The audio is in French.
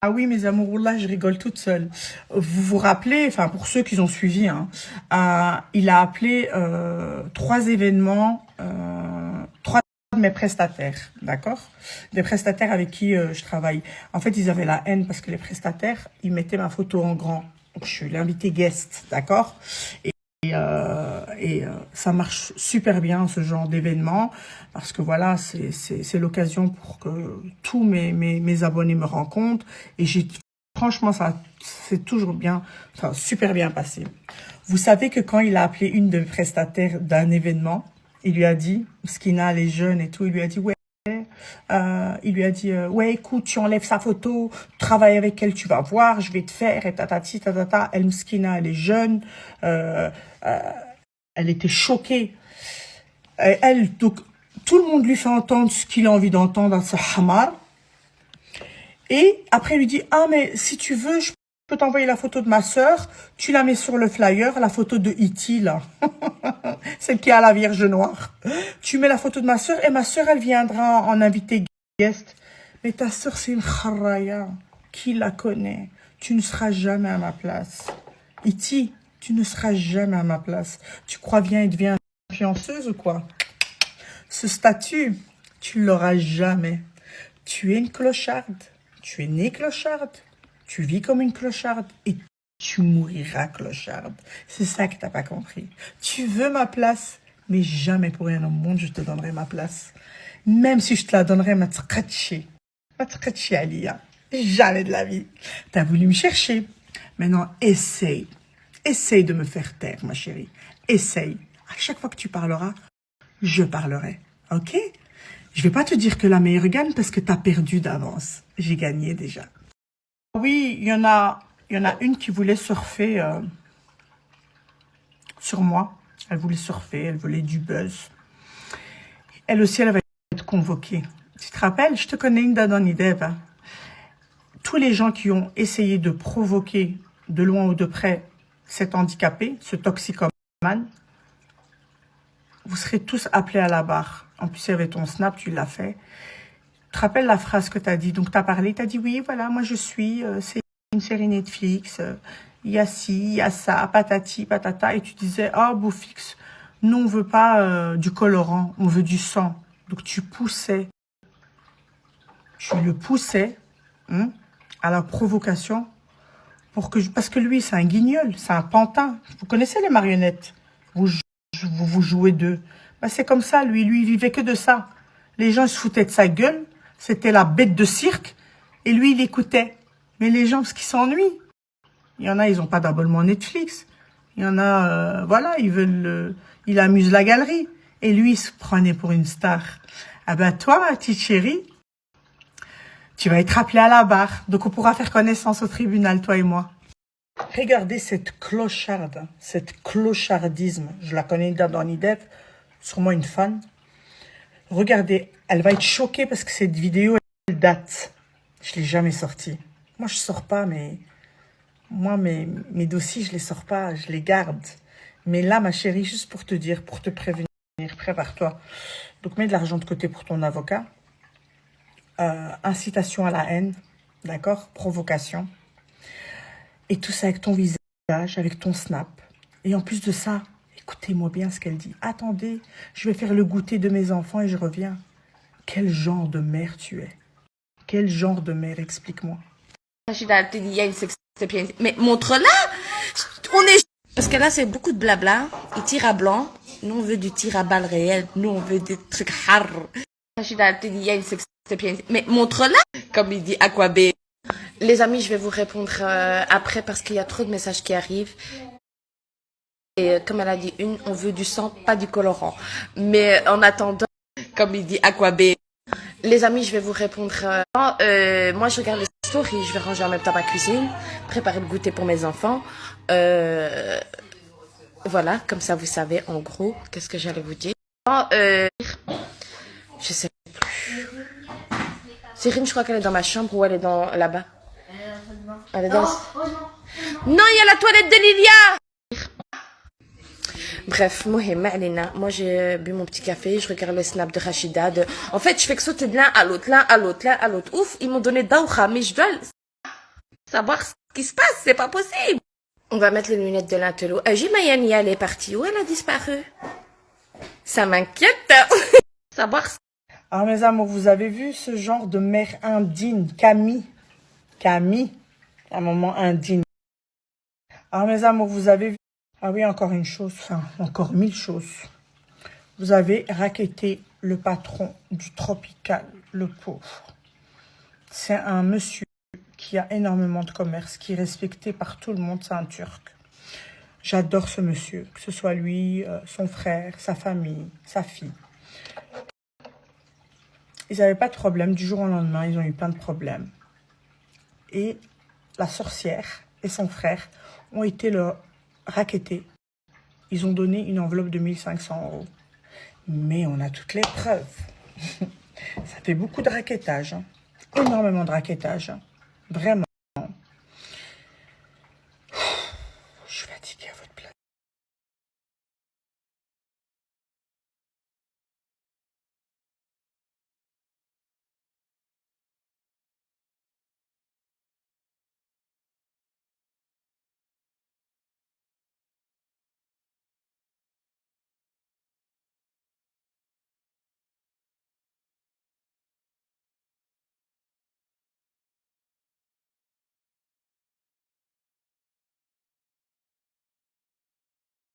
Ah oui, mes amours, là, je rigole toute seule. Vous vous rappelez, enfin, pour ceux qui ont suivi, hein, il a appelé 3 événements, 3 de mes prestataires, d'accord? Des prestataires avec qui je travaille. En fait, ils avaient la haine parce que les prestataires, ils mettaient ma photo en grand. Donc, je suis l'invité guest, d'accord? Ça marche super bien, ce genre d'événement, parce que voilà, c'est l'occasion pour que tous mes abonnés me rencontrent. Et franchement, ça c'est toujours bien, ça a super bien passé. Vous savez que quand il a appelé une de mes prestataires d'un événement, il lui a dit, Skina, les jeunes et tout, il lui a dit, ouais, ouais, écoute, tu enlèves sa photo, travaille avec elle, tu vas voir, je vais te faire, et tatati, tatata. Elle, Mskina, elle est jeune, euh, elle était choquée. Donc, tout le monde lui fait entendre ce qu'il a envie d'entendre à ce hamar. Et après, il lui dit, ah, mais si tu veux, je peux t'envoyer la photo de ma sœur, tu la mets sur le flyer, la photo de Iti, là. Celle qui a la Vierge Noire. Tu mets la photo de ma sœur et ma sœur, elle viendra en invité guest. Mais ta sœur, c'est une kharaya. Qui la connaît? Tu ne seras jamais à ma place. Iti, tu ne seras jamais à ma place. Tu crois bien et deviens influenceuse ou quoi? Ce statut, tu l'auras jamais. Tu es une clocharde. Tu es née clocharde. Tu vis comme une clocharde et tu mouriras clocharde. C'est ça que t'as pas compris. Tu veux ma place, mais jamais pour rien au monde je te donnerai ma place. Même si je te la donnerais, ma tkatchi Alia. Jamais de la vie. T'as voulu me chercher. Maintenant, essaye. Essaye de me faire taire, ma chérie. Essaye. À chaque fois que tu parleras, je parlerai. Ok? Je vais pas te dire que la meilleure gagne parce que t'as perdu d'avance. J'ai gagné déjà. Oui, il y en a une qui voulait surfer sur moi. Elle voulait surfer, elle voulait du buzz. Elle aussi, elle va être convoquée. Tu te rappelles? Je te connais une Dadonidev. Hein. Tous les gens qui ont essayé de provoquer de loin ou de près cet handicapé, ce toxicomane, vous serez tous appelés à la barre. En plus, il y avait ton snap, tu l'as fait. Tu te rappelles la phrase que tu as dit? Donc, tu as parlé, tu as dit, oui, voilà, moi je suis, c'est une série Netflix, il y a ci, il y a ça, patati, patata. Et tu disais, oh, Boufix, nous, on veut pas du colorant, on veut du sang. Donc, tu le poussais hein, à la provocation parce que lui, c'est un guignol, c'est un pantin. Vous connaissez les marionnettes? Vous jouez d'eux. Ben, c'est comme ça, lui, il vivait que de ça. Les gens se foutaient de sa gueule, c'était la bête de cirque, et lui, il écoutait. Mais les gens, parce qu'ils s'ennuient. Il y en a, ils n'ont pas d'abonnement Netflix. Il y en a, voilà, il amuse la galerie. Et lui, il se prenait pour une star. Ah ben toi, ma petite chérie, tu vas être appelée à la barre. Donc on pourra faire connaissance au tribunal, toi et moi. Regardez cette clocharde, cette clochardisme. Je la connais dans Nidep, sûrement une fan. Regardez, elle va être choquée parce que cette vidéo, elle date. Je l'ai jamais sortie. Moi, je sors pas, mais moi, mes dossiers, je les sors pas, je les garde. Mais là, ma chérie, juste pour te dire, pour te prévenir, prépare-toi. Donc, mets de l'argent de côté pour ton avocat. Incitation à la haine, d'accord? Provocation. Et tout ça avec ton visage, avec ton snap. Et en plus de ça, écoutez-moi bien ce qu'elle dit. Attendez, je vais faire le goûter de mes enfants et je reviens. Quel genre de mère tu es? Quel genre de mère? Explique-moi. Mais montre-la. On est... Parce que là, c'est beaucoup de blabla. Il tire à blanc. Nous, on veut du tir à balles réelles. Nous, on veut des trucs har. Mais montre-la. Comme il dit Aquabé. Les amis, je vais vous répondre après parce qu'il y a trop de messages qui arrivent. Et comme elle a dit une, on veut du sang, pas du colorant. Mais en attendant, comme il dit Aquabé. Les amis, je vais vous répondre. Moi, je regarde les stories. Je vais ranger en même temps ma cuisine, préparer le goûter pour mes enfants. Voilà, comme ça, vous savez en gros qu'est-ce que j'allais vous dire. Je sais plus. Cyrine, je crois qu'elle est dans ma chambre ou elle est dans là-bas. Elle est dans. Non, il y a la toilette de Lilia. Bref, moi j'ai bu mon petit café, je regarde le snap de Rachida. En fait, je fais que sauter de l'un à l'autre, l'un à l'autre, l'un à l'autre. Ouf, ils m'ont donné Daoucha, mais je dois... savoir ce qui se passe, c'est pas possible. On va mettre les lunettes de l'intello. Jimayani, elle est partie. Où elle a disparu? Ça m'inquiète. Savoir. Alors mes amours, vous avez vu ce genre de mère indigne, Camille, un moment indigne. Alors mes amours, vous avez vu, ah oui, encore une chose, enfin, encore 1000 choses. Vous avez racketté le patron du Tropical, le pauvre. C'est un monsieur qui a énormément de commerce, qui est respecté par tout le monde, c'est un Turc. J'adore ce monsieur, que ce soit lui, son frère, sa famille, sa fille. Ils n'avaient pas de problème, du jour au lendemain, ils ont eu plein de problèmes. Et la sorcière et son frère ont été rackettés. Ils ont donné une enveloppe de 1500 €. Mais on a toutes les preuves. Ça fait beaucoup de rackettage, hein. Énormément de rackettage, hein. Vraiment.